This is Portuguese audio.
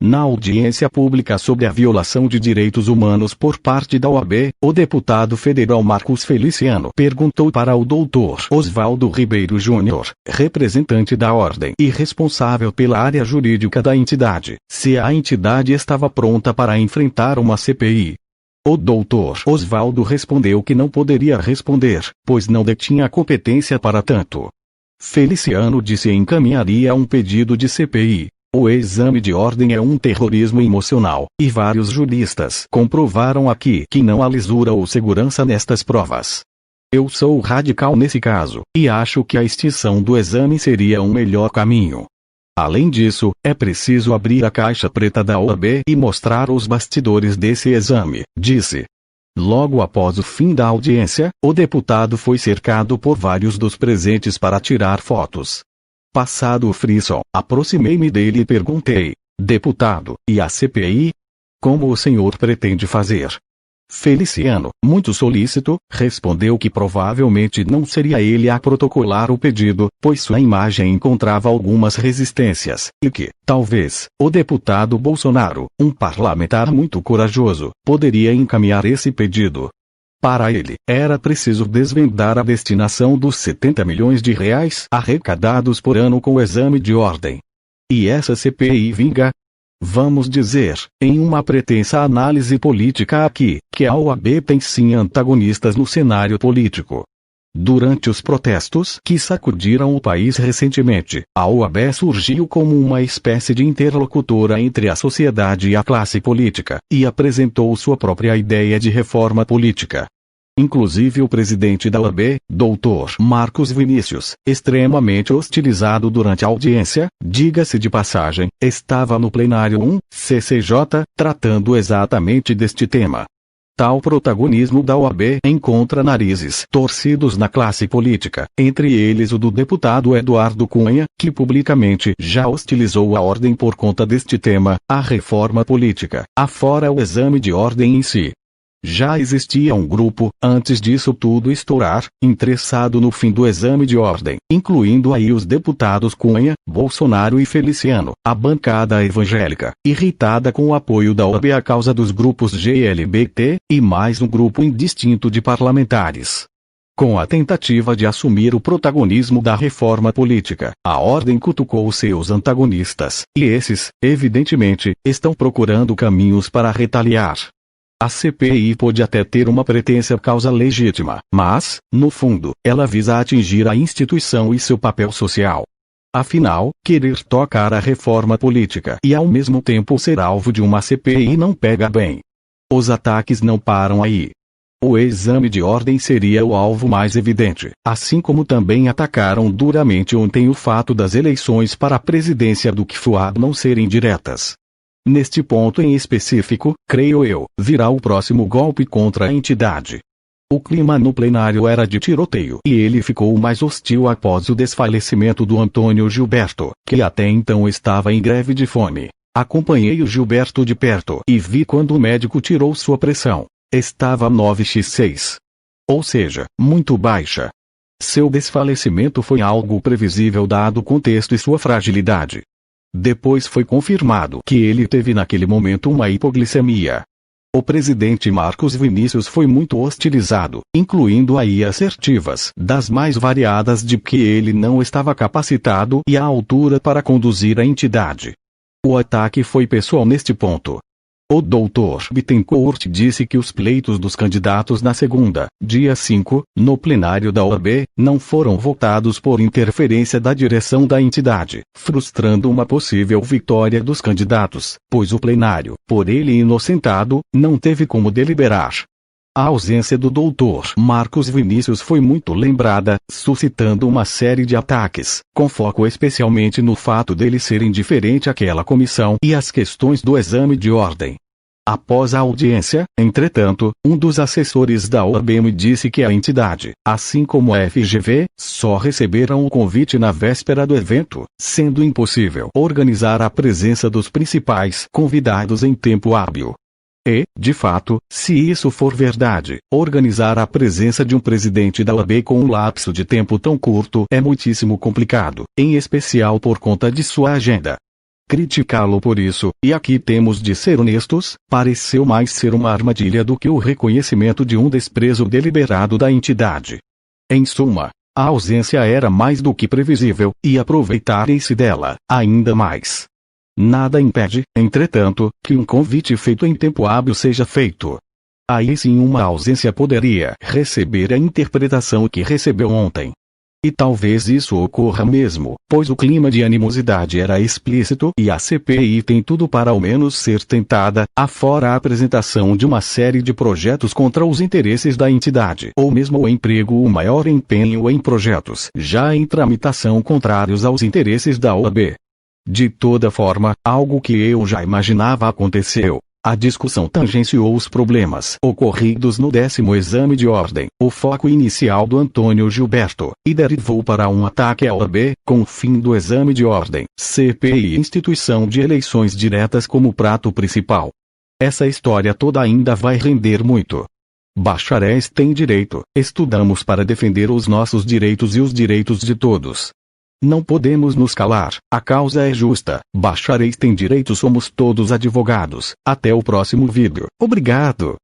Na audiência pública sobre a violação de direitos humanos por parte da OAB, o deputado federal Marcos Feliciano perguntou para o Dr. Oswaldo Ribeiro Júnior, representante da ordem e responsável pela área jurídica da entidade, se a entidade estava pronta para enfrentar uma CPI. O Dr. Oswaldo respondeu que não poderia responder, pois não detinha competência para tanto. Feliciano disse que encaminharia um pedido de CPI. O exame de ordem é um terrorismo emocional, e vários juristas comprovaram aqui que não há lisura ou segurança nestas provas. Eu sou radical nesse caso, e acho que a extinção do exame seria um melhor caminho. Além disso, é preciso abrir a caixa preta da OAB e mostrar os bastidores desse exame, disse. Logo após o fim da audiência, o deputado foi cercado por vários dos presentes para tirar fotos. Passado o frisson, aproximei-me dele e perguntei: deputado, e a CPI? Como o senhor pretende fazer? Feliciano, muito solícito, respondeu que provavelmente não seria ele a protocolar o pedido, pois sua imagem encontrava algumas resistências, e que, talvez, o deputado Bolsonaro, um parlamentar muito corajoso, poderia encaminhar esse pedido. Para ele, era preciso desvendar a destinação dos 70 milhões de reais arrecadados por ano com o exame de ordem. E essa CPI vinga? Vamos dizer, em uma pretensa análise política aqui, que a OAB tem sim antagonistas no cenário político. Durante os protestos que sacudiram o país recentemente, a OAB surgiu como uma espécie de interlocutora entre a sociedade e a classe política, e apresentou sua própria ideia de reforma política. Inclusive o presidente da OAB, Dr. Marcos Vinícius, extremamente hostilizado durante a audiência, diga-se de passagem, estava no plenário 1, CCJ, tratando exatamente deste tema. Tal protagonismo da OAB encontra narizes torcidos na classe política, entre eles o do deputado Eduardo Cunha, que publicamente já hostilizou a ordem por conta deste tema, a reforma política, afora o exame de ordem em si. Já existia um grupo, antes disso tudo estourar, interessado no fim do exame de ordem, incluindo aí os deputados Cunha, Bolsonaro e Feliciano, a bancada evangélica, irritada com o apoio da OAB à causa dos grupos GLBT, e mais um grupo indistinto de parlamentares. Com a tentativa de assumir o protagonismo da reforma política, a ordem cutucou seus antagonistas, e esses, evidentemente, estão procurando caminhos para retaliar. A CPI pode até ter uma pretensa causa legítima, mas, no fundo, ela visa atingir a instituição e seu papel social. Afinal, querer tocar a reforma política e ao mesmo tempo ser alvo de uma CPI não pega bem. Os ataques não param aí. O exame de ordem seria o alvo mais evidente, assim como também atacaram duramente ontem o fato das eleições para a presidência do CFUAB não serem diretas. Neste ponto em específico, creio eu, virá o próximo golpe contra a entidade. O clima no plenário era de tiroteio e ele ficou mais hostil após o desfalecimento do Antônio Gilberto, que até então estava em greve de fome. Acompanhei o Gilberto de perto e vi quando o médico tirou sua pressão. Estava 9x6. Ou seja, muito baixa. Seu desfalecimento foi algo previsível dado o contexto e sua fragilidade. Depois foi confirmado que ele teve naquele momento uma hipoglicemia. O presidente Marcos Vinícius foi muito hostilizado, incluindo aí assertivas das mais variadas de que ele não estava capacitado e à altura para conduzir a entidade. O ataque foi pessoal neste ponto. O Dr. Bittencourt disse que os pleitos dos candidatos na segunda, dia 5, no plenário da OAB, não foram votados por interferência da direção da entidade, frustrando uma possível vitória dos candidatos, pois o plenário, por ele inocentado, não teve como deliberar. A ausência do Dr. Marcos Vinícius foi muito lembrada, suscitando uma série de ataques, com foco especialmente no fato dele ser indiferente àquela comissão e às questões do exame de ordem. Após a audiência, entretanto, um dos assessores da OAB me disse que a entidade, assim como a FGV, só receberam o convite na véspera do evento, sendo impossível organizar a presença dos principais convidados em tempo hábil. E, de fato, se isso for verdade, organizar a presença de um presidente da OAB com um lapso de tempo tão curto é muitíssimo complicado, em especial por conta de sua agenda. criticá-lo por isso, e aqui temos de ser honestos, pareceu mais ser uma armadilha do que o reconhecimento de um desprezo deliberado da entidade. Em suma, a ausência era mais do que previsível, e aproveitarem-se dela, ainda mais. Nada impede, entretanto, que um convite feito em tempo hábil seja feito. Aí sim uma ausência poderia receber a interpretação que recebeu ontem. E talvez isso ocorra mesmo, pois o clima de animosidade era explícito e a CPI tem tudo para ao menos ser tentada, afora a apresentação de uma série de projetos contra os interesses da entidade, ou mesmo o emprego ou maior empenho em projetos já em tramitação contrários aos interesses da OAB. De toda forma, algo que eu já imaginava aconteceu. A discussão tangenciou os problemas ocorridos no 10º exame de ordem, o foco inicial do Antônio Gilberto, e derivou para um ataque à OAB, com o fim do exame de ordem, CPI e instituição de eleições diretas como prato principal. Essa história toda ainda vai render muito. Bacharéis têm direito, estudamos para defender os nossos direitos e os direitos de todos. Não podemos nos calar, a causa é justa, bacharéis têm direito, somos todos advogados. Até o próximo vídeo. Obrigado.